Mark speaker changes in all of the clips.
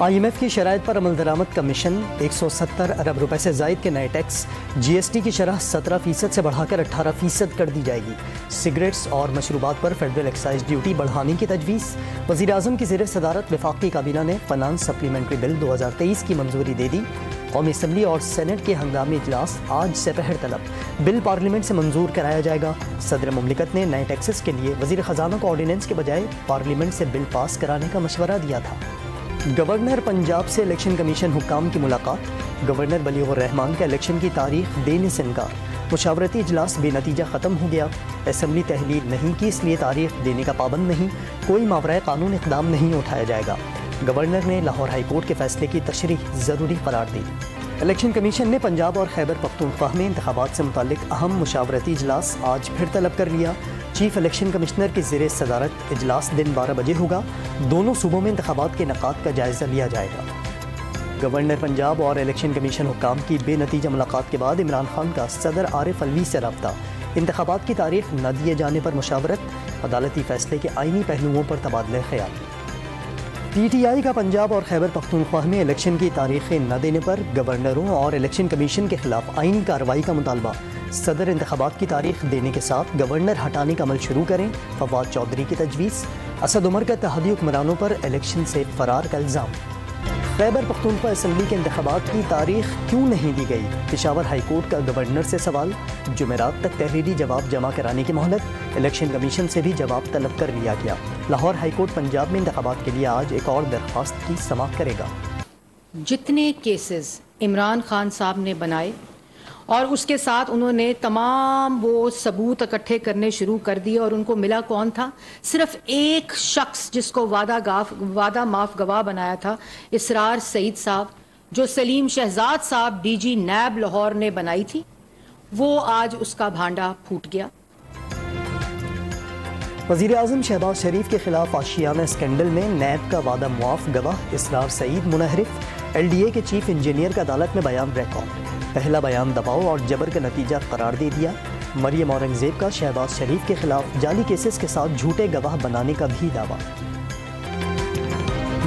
Speaker 1: IMF کی شرائط پر عمل درآمد کمیشن 170 ارب روپے سے زائد کے نئے ٹیکس GST کی شرح 17% سے بڑھا کر 18% کر دی جائے گی۔ سگریٹس اور مشروبات پر فیڈرل ایکسائز ڈیوٹی بڑھانے کی تجویز۔ وزیر اعظم کی زیر صدارت وفاقی کابینہ نے فنانس سپلیمنٹری بل 2023 کی منظوری دے دی۔ قومی اسمبلی اور سینٹ کے ہنگامی اجلاس آج سے پہر طلب۔ بل پارلیمنٹ سے منظور کرایا جائے گا۔ صدر مملکت نے نئے ٹیکسز کے لیے وزیر خزانہ کو آرڈیننس کے بجائے پارلیمنٹ سے بل پاس کرانے کا مشورہ دیا تھا۔ گورنر پنجاب سے الیکشن کمیشن حکام کی ملاقات۔ گورنر بلیغ الرحمان کا الیکشن کی تاریخ دینے سے انکار۔ مشاورتی اجلاس بے نتیجہ ختم ہو گیا۔ اسمبلی تحلیل نہیں کی، اس لیے تاریخ دینے کا پابند نہیں، کوئی ماورائے قانون اقدام نہیں اٹھایا جائے گا۔ گورنر نے لاہور ہائی کورٹ کے فیصلے کی تشریح ضروری قرار دی۔ الیکشن کمیشن نے پنجاب اور خیبر پختونخوا میں انتخابات سے متعلق اہم مشاورتی اجلاس آج پھر طلب کر لیا۔ چیف الیکشن کمشنر کی زیر صدارت اجلاس دن 12 بجے ہوگا۔ دونوں صوبوں میں انتخابات کے انعقاد کا جائزہ لیا جائے گا۔ گورنر پنجاب اور الیکشن کمیشن حکام کی بے نتیجہ ملاقات کے بعد عمران خان کا صدر عارف الوی سے رابطہ۔ انتخابات کی تاریخ نہ دیے جانے پر مشاورت، عدالتی فیصلے کے آئینی پہلوؤں پر تبادلہ خیال۔ PTI کا پنجاب اور خیبر پختونخوا میں الیکشن کی تاریخیں نہ دینے پر گورنروں اور الیکشن کمیشن کے خلاف آئینی کارروائی کا مطالبہ۔ صدر انتخابات کی تاریخ دینے کے ساتھ گورنر ہٹانے کا عمل شروع کریں، فواد چودھری کی تجویز۔ اسد عمر کا اتحادی حکمرانوں پر الیکشن سے فرار کا الزام۔ خیبر پختونخوا اسمبلی کے انتخابات کی تاریخ کیوں نہیں دی گئی؟ پشاور ہائی کورٹ کا گورنر سے سوال۔ جمعرات تک تحریری جواب جمع کرانے کی مہلت، الیکشن کمیشن سے بھی جواب طلب کر لیا گیا۔ لاہور ہائی کورٹ پنجاب میں انتخابات کے لیے آج ایک اور درخواست کی سماعت کرے گا۔
Speaker 2: جتنے کیسز عمران خان صاحب نے بنائے اور اس کے ساتھ انہوں نے تمام وہ ثبوت اکٹھے کرنے شروع کر دیے، اور ان کو ملا کون تھا؟ صرف ایک شخص جس کو وعدہ معاف گواہ بنایا تھا، اسرار سعید صاحب، جو سلیم شہزاد صاحب DG نیب لاہور نے بنائی تھی۔ وہ آج اس کا بھانڈا پھوٹ گیا۔
Speaker 1: وزیر اعظم شہباز شریف کے خلاف آشیانہ اسکینڈل میں نیب کا وعدہ معاف گواہ اسرار سعید منحرف۔ LDA کے چیف انجینئر کا عدالت میں بیان ریکارڈ۔ پہلا بیان دباؤ اور جبر کا نتیجہ قرار دے دیا۔ مریم اورنگزیب کا شہباز شریف کے خلاف جعلی کیسز کے ساتھ جھوٹے گواہ بنانے کا بھی دعویٰ۔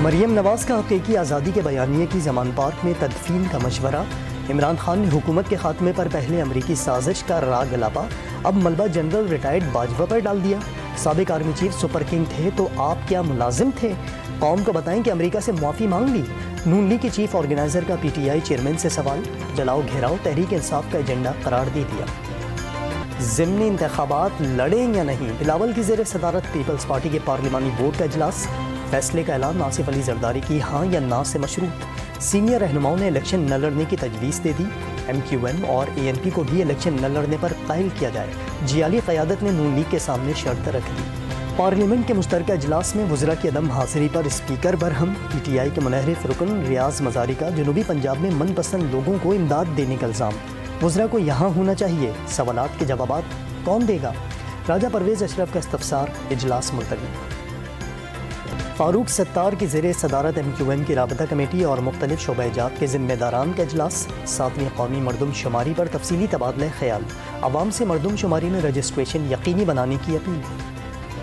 Speaker 1: مریم نواز کا حقیقی آزادی کے بیانیے کی زمان پارک میں تدفین کا مشورہ۔ عمران خان نے حکومت کے خاتمے پر پہلے امریکی سازش کا راگ الاپا، اب ملبہ جنرل ریٹائرڈ باجوہ پر ڈال دیا۔ سابق آرمی چیف سپر کنگ تھے تو آپ کیا ملازم تھے؟ قوم کو بتائیں کہ امریکہ سے معافی مانگ لی۔ نون لیگ کے چیف آرگنائزر کا PTI چیئرمین سے سوال۔ جلاؤ گھیراؤ تحریک انصاف کا ایجنڈا قرار دے دیا۔ ضمنی انتخابات لڑیں یا نہیں؟ بلاول کی زیر صدارت پیپلز پارٹی کے پارلیمانی بورڈ کا اجلاس۔ فیصلے کا اعلان آصف علی زرداری کی ہاں یا نہ سے مشروط۔ سینئر رہنماؤں نے الیکشن نہ لڑنے کی تجویز دے دی۔ MQM اور ANP کو بھی الیکشن نہ لڑنے پر قائل کیا جائے۔ جیالی قیادت نے نون لیگ کے سامنے شرط رکھ دی۔ پارلیمنٹ کے مشترکہ اجلاس میں وزراء کی عدم حاضری پر اسپیکر برہم۔ PTI کے منحرف رکن ریاض مزاری کا جنوبی پنجاب میں من پسند لوگوں کو امداد دینے کا الزام۔ وزراء کو یہاں ہونا چاہیے، سوالات کے جوابات کون دے گا؟ راجہ پرویز اشرف کا استفسار، اجلاس ملتوی۔ فاروق ستار کی زیر صدارت MQM کی رابطہ کمیٹی اور مختلف شعبہ جات کے ذمہ داران کا اجلاس۔ 7ویں قومی مردم شماری پر تفصیلی تبادلہ خیال۔ عوام سے مردم شماری میں رجسٹریشن یقینی بنانے کی اپیل۔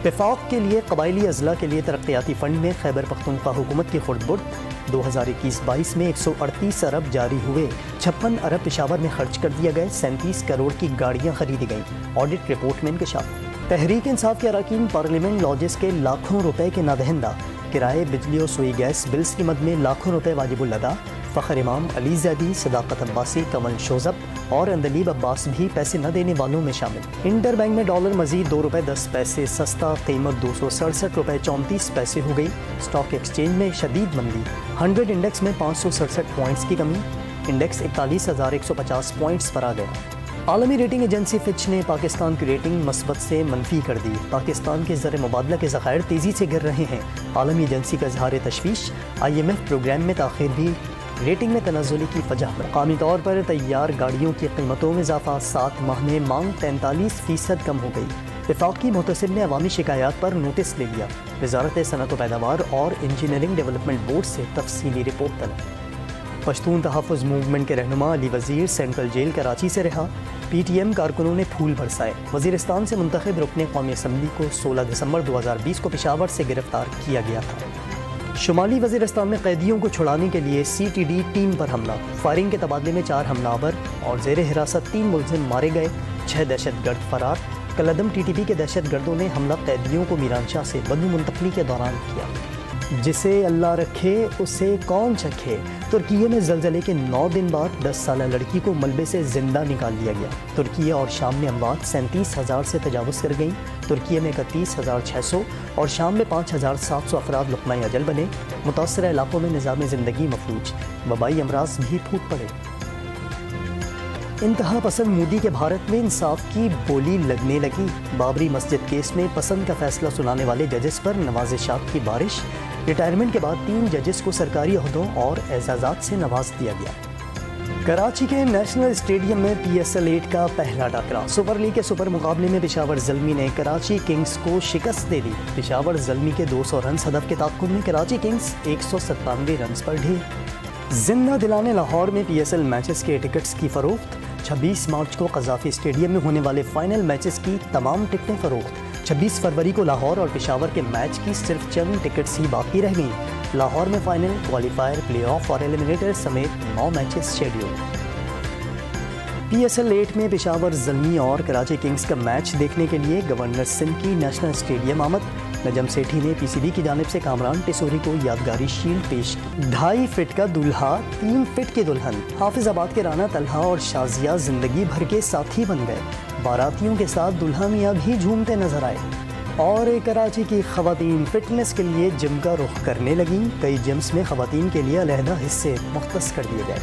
Speaker 1: وفاق کے لیے قبائلی اضلاع کے لیے ترقیاتی فنڈ میں خیبر پختونخوا حکومت کی خرد برد۔ 2021-22 میں 138 ارب جاری ہوئے، 56 ارب پشاور میں خرچ کر دیا گئے، 37 کروڑ کی گاڑیاں خریدی گئیں۔ آڈٹ رپورٹ میں انکشاف۔ تحریک انصاف کے اراکین پارلیمنٹ لاجز کے لاکھوں روپے کے نادہندہ۔ کرائے، بجلی اور سوئی گیس بلز کی مد میں لاکھوں روپے واجب الادا۔ فخر امام، علی زیدی، صداقت عباسی، کمل شوزب اور اندلیب عباس بھی پیسے نہ دینے والوں میں شامل۔ انٹر بینک میں ڈالر مزید 2 روپے 10 پیسے سستا، قیمت 267 روپے 34 پیسے ہو گئی۔ اسٹاک ایکسچینج میں شدید مندی، 100 انڈیکس میں 567 پوائنٹس کی کمی، انڈیکس 41,150 پوائنٹس پر آ گیا۔ عالمی ریٹنگ ایجنسی فچ نے پاکستان کی ریٹنگ مثبت سے منفی کر دی۔ پاکستان کے زر مبادلہ کے ذخائر تیزی سے گر رہے ہیں۔ عالمی ایجنسی کا اظہار تشویش، IMF پروگرام میں تاخیر بھی ریٹنگ میں تنزل کی وجہ۔ مقامی طور پر تیار گاڑیوں کی قیمتوں میں اضافہ، 7 ماہ میں مانگ 43% کم ہو گئی۔ وفاقی محتسب نے عوامی شکایات پر نوٹس لے لیا۔ وزارت صنعت و پیداوار اور انجینئرنگ ڈیولپمنٹ بورڈ سے تفصیلی رپورٹ طلب۔ پشتون تحفظ موومنٹ کے رہنما علی وزیر سینٹرل جیل کراچی سے رہا۔ PTM کارکنوں نے پھول برسائے۔ وزیرستان سے منتخب رکن قومی اسمبلی کو 16 دسمبر 2020 کو پشاور سے گرفتار کیا گیا تھا۔ شمالی وزیرستان میں قیدیوں کو چھڑانے کے لیے CTD ٹیم پر حملہ، فائرنگ کے تبادلے میں 4 حملہ آور اور زیر حراست 3 ملزم مارے گئے، 6 دہشت گرد فرار۔ کلعدم TTP کے دہشت گردوں نے حملہ قیدیوں کو میرانشاہ سے بدو منتقلی کے دوران کیا۔ جسے اللہ رکھے اسے کون چکھے، ترکیے میں زلزلے کے 9 دن بعد 10 سالہ لڑکی کو ملبے سے زندہ نکال لیا گیا۔ ترکیے اور شام میں اموات 37,000 سے تجاوز کر گئیں۔ ترکیے میں 31,600 اور شام میں 5,700 افراد لقمۂ اجل بنے۔ متاثرہ علاقوں میں نظام زندگی مفلوج، وبائی امراض بھی پھوٹ پڑے۔ انتہا پسند مودی کے بھارت میں انصاف کی بولی لگنے لگی۔ بابری مسجد کیس میں پسند کا فیصلہ سنانے والے ججز پر نوازشات کی بارش۔ ریٹائرمنٹ کے بعد 3 ججز کو سرکاری عہدوں اور اعزازات سے نواز دیا گیا۔ کراچی کے نیشنل اسٹیڈیم میں PSL 8 کا پہلا ٹاکرا۔ سپر لیگ کے سپر مقابلے میں پشاور زلمی نے کراچی کنگز کو شکست دے دی۔ پشاور زلمی کے 200 رنز ہدف کے تعاقب میں کراچی کنگز 197 رنز پر ڈھیر۔ زندہ دلانے لاہور میں PSL میچز کے ٹکٹس کی فروخت۔ 26 مارچ کو قذافی اسٹیڈیم میں ہونے والے فائنل میچز کی تمام ٹکٹیں فروخت۔ 26 فروری کو لاہور اور پشاور کے میچ کی صرف چند ٹکٹس ہی باقی رہ گئیں۔ لاہور میں فائنل، کوالیفائر، پلے آف اور ایلیمنیٹر سمیت 9 میچز شیڈیول۔ PSL 8 میں پشاور زلمی اور کراچی کنگز کا میچ دیکھنے کے لیے گورنر سندھ کی نیشنل اسٹیڈیم آمد۔ نجم سیٹھی نے PCB کی جانب سے کامران ٹیسوری کو یادگاری شیلڈ پیش کی۔ 2.5 فٹ کا دولہا، 3 فٹ کی دلہن۔ حافظ آباد کے رانا طلحہ اور شازیہ زندگی بھر کے ساتھی بن گئے۔ باراتیوں کے ساتھ دلہا میاں بھی جھومتے نظر آئے۔ اور کراچی کی خواتین فٹنس کے لیے جم کا رخ کرنے لگیں۔ کئی جمز میں خواتین کے لیے علیحدہ حصے مختص کر دیے گئے۔